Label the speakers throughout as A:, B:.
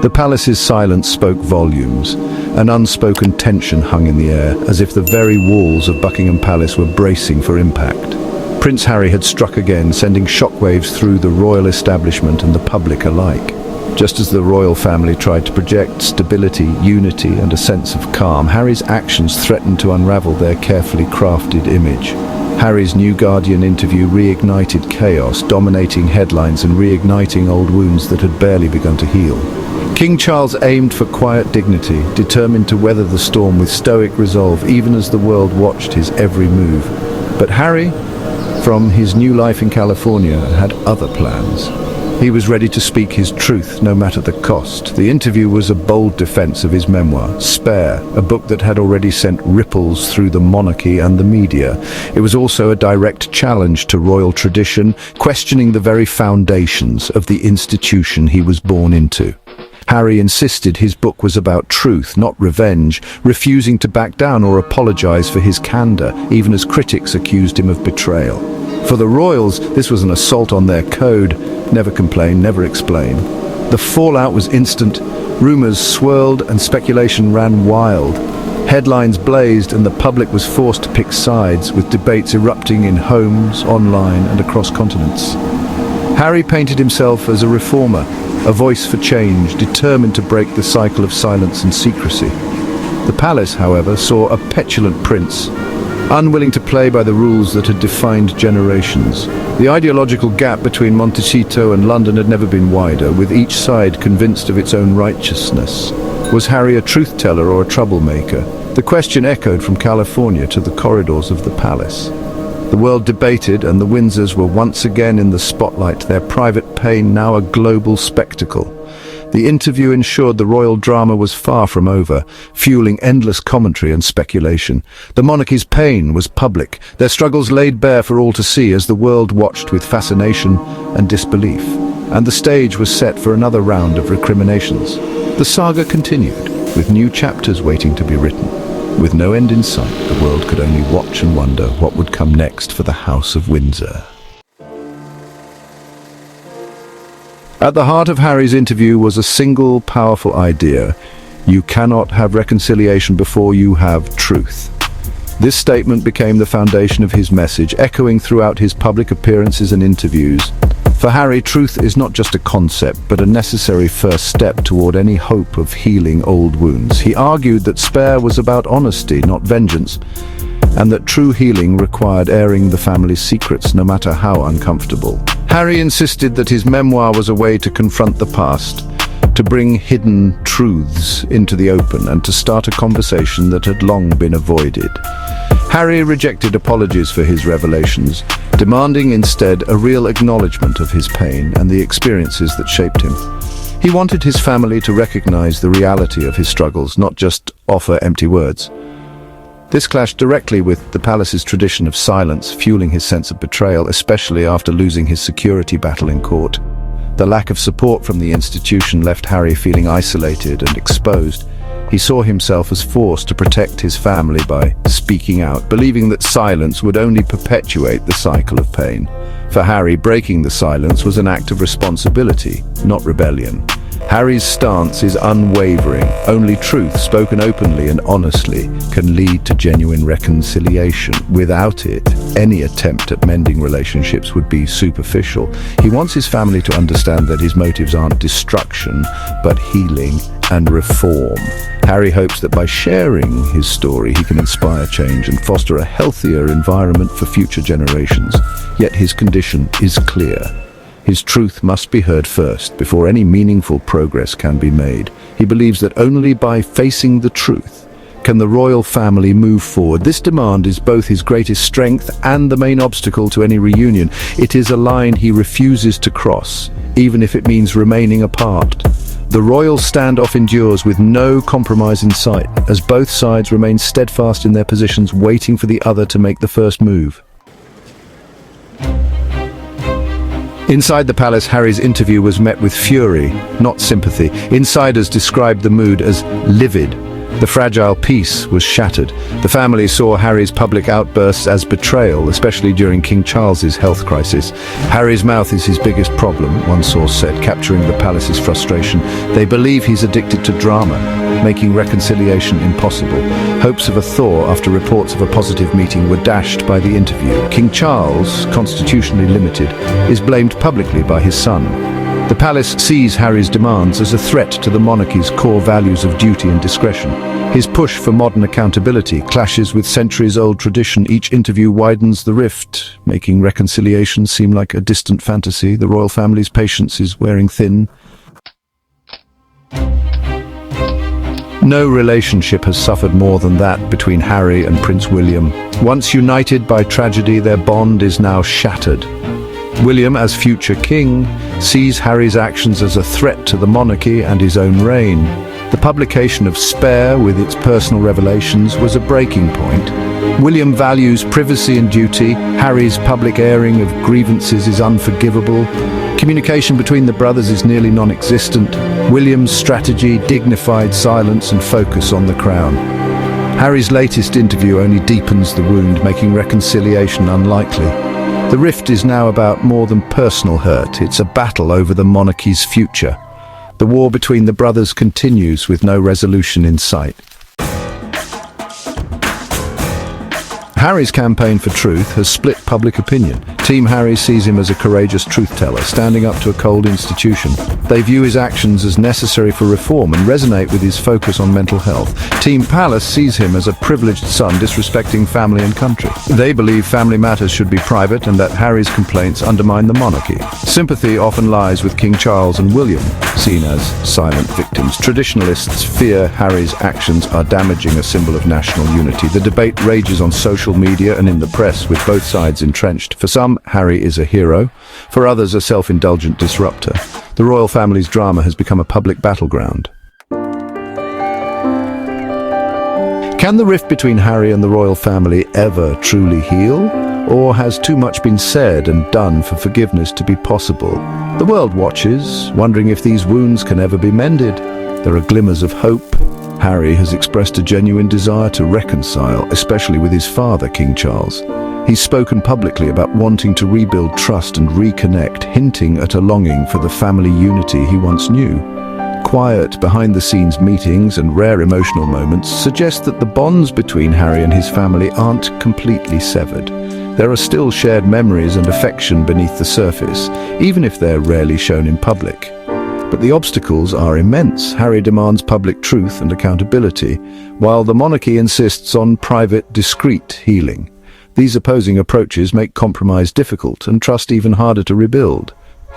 A: The palace's silence spoke volumes. An unspoken tension hung in the air, as if the very walls of Buckingham Palace were bracing for impact. Prince Harry had struck again, sending shockwaves through the royal establishment and the public alike. Just as the royal family tried to project stability, unity, and a sense of calm, Harry's actions threatened to unravel their carefully crafted image. Harry's New Guardian interview reignited chaos, dominating headlines and reigniting old wounds that had barely begun to heal. King Charles aimed for quiet dignity, determined to weather the storm with stoic resolve, even as the world watched his every move. But Harry, from his new life in California, had other plans. He was ready to speak his truth, no matter the cost. The interview was a bold defense of his memoir, Spare, a book that had already sent ripples through the monarchy and the media. It was also a direct challenge to royal tradition, questioning the very foundations of the institution he was born into. Harry insisted his book was about truth, not revenge, refusing to back down or apologize for his candor, even as critics accused him of betrayal. For the royals, this was an assault on their code: never complain, never explain. The fallout was instant. Rumors swirled and speculation ran wild. Headlines blazed and the public was forced to pick sides, with debates erupting in homes, online, and across continents. Harry painted himself as a reformer, a voice for change, determined to break the cycle of silence and secrecy. The palace, however, saw a petulant prince, unwilling to play by the rules that had defined generations. The ideological gap between Montecito and London had never been wider, with each side convinced of its own righteousness. Was Harry a truth-teller or a troublemaker? The question echoed from California to the corridors of the palace. The world debated, and the Windsors were once again in the spotlight, their private pain now a global spectacle. The interview ensured the royal drama was far from over, fueling endless commentary and speculation. The monarchy's pain was public, their struggles laid bare for all to see as the world watched with fascination and disbelief. And the stage was set for another round of recriminations. The saga continued, with new chapters waiting to be written. With no end in sight, the world could only watch and wonder what would come next for the House of Windsor. At the heart of Harry's interview was a single powerful idea: you cannot have reconciliation before you have truth. This statement became the foundation of his message, echoing throughout his public appearances and interviews. For Harry, truth is not just a concept, but a necessary first step toward any hope of healing old wounds. He argued that Spare was about honesty, not vengeance, and that true healing required airing the family's secrets, no matter how uncomfortable. Harry insisted that his memoir was a way to confront the past, to bring hidden truths into the open, and to start a conversation that had long been avoided. Harry rejected apologies for his revelations, demanding instead a real acknowledgement of his pain and the experiences that shaped him. He wanted his family to recognize the reality of his struggles, not just offer empty words. This clashed directly with the palace's tradition of silence, fueling his sense of betrayal, especially after losing his security battle in court. The lack of support from the institution left Harry feeling isolated and exposed. He saw himself as forced to protect his family by speaking out, believing that silence would only perpetuate the cycle of pain. For Harry, breaking the silence was an act of responsibility, not rebellion. Harry's stance is unwavering. Only truth, spoken openly and honestly, can lead to genuine reconciliation. Without it, any attempt at mending relationships would be superficial. He wants his family to understand that his motives aren't destruction, but healing and reform. Harry hopes that by sharing his story, he can inspire change and foster a healthier environment for future generations. Yet his condition is clear. His truth must be heard first, before any meaningful progress can be made. He believes that only by facing the truth can the royal family move forward. This demand is both his greatest strength and the main obstacle to any reunion. It is a line he refuses to cross, even if it means remaining apart. The royal standoff endures with no compromise in sight, as both sides remain steadfast in their positions, waiting for the other to make the first move. Inside the palace, Harry's interview was met with fury, not sympathy. Insiders described the mood as livid. The fragile peace was shattered. The family saw Harry's public outbursts as betrayal, especially during King Charles's health crisis. "Harry's mouth is his biggest problem," one source said, capturing the palace's frustration. "They believe he's addicted to drama, making reconciliation impossible." Hopes of a thaw after reports of a positive meeting were dashed by the interview. King Charles, constitutionally limited, is blamed publicly by his son. The palace sees Harry's demands as a threat to the monarchy's core values of duty and discretion. His push for modern accountability clashes with centuries-old tradition. Each interview widens the rift, making reconciliation seem like a distant fantasy. The royal family's patience is wearing thin. No relationship has suffered more than that between Harry and Prince William. Once united by tragedy, their bond is now shattered. William, as future king, sees Harry's actions as a threat to the monarchy and his own reign. The publication of Spare, with its personal revelations, was a breaking point. William values privacy and duty. Harry's public airing of grievances is unforgivable. Communication between the brothers is nearly non-existent. William's strategy, dignified silence and focus on the crown. Harry's latest interview only deepens the wound, making reconciliation unlikely. The rift is now about more than personal hurt. It's a battle over the monarchy's future. The war between the brothers continues with no resolution in sight. Harry's campaign for truth has split public opinion. Team Harry sees him as a courageous truth-teller, standing up to a cold institution. They view his actions as necessary for reform and resonate with his focus on mental health. Team Palace sees him as a privileged son, disrespecting family and country. They believe family matters should be private and that Harry's complaints undermine the monarchy. Sympathy often lies with King Charles and William, seen as silent victims. Traditionalists fear Harry's actions are damaging a symbol of national unity. The debate rages on social media and in the press, with both sides entrenched. For some, Harry is a hero. For others, a self-indulgent disruptor. The royal family's drama has become a public battleground. Can the rift between Harry and the royal family ever truly heal? Or has too much been said and done for forgiveness to be possible? The world watches, wondering if these wounds can ever be mended. There are glimmers of hope. Harry has expressed a genuine desire to reconcile, especially with his father, King Charles. He's spoken publicly about wanting to rebuild trust and reconnect, hinting at a longing for the family unity he once knew. Quiet, behind-the-scenes meetings and rare emotional moments suggest that the bonds between Harry and his family aren't completely severed. There are still shared memories and affection beneath the surface, even if they're rarely shown in public. But the obstacles are immense. Harry demands public truth and accountability, while the monarchy insists on private, discreet healing. These opposing approaches make compromise difficult and trust even harder to rebuild.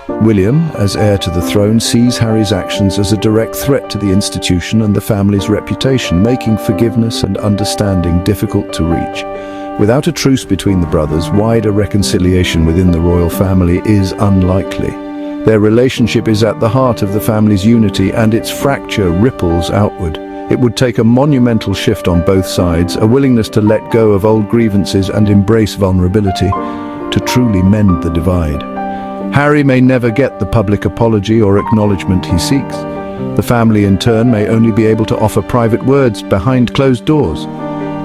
A: William, as heir to the throne, sees Harry's actions as a direct threat to the institution and the family's reputation, making forgiveness and understanding difficult to reach. Without a truce between the brothers, wider reconciliation within the royal family is unlikely. Their relationship is at the heart of the family's unity, and its fracture ripples outward. It would take a monumental shift on both sides, a willingness to let go of old grievances and embrace vulnerability, to truly mend the divide. Harry may never get the public apology or acknowledgement he seeks. The family, in turn, may only be able to offer private words behind closed doors.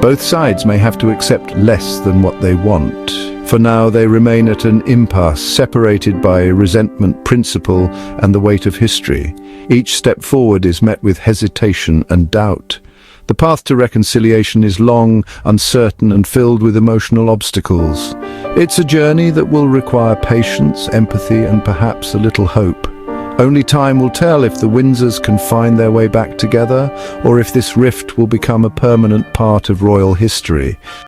A: Both sides may have to accept less than what they want. For now, they remain at an impasse, separated by resentment, principle, and the weight of history. Each step forward is met with hesitation and doubt. The path to reconciliation is long, uncertain, and filled with emotional obstacles. It's a journey that will require patience, empathy, and perhaps a little hope. Only time will tell if the Windsors can find their way back together, or if this rift will become a permanent part of royal history.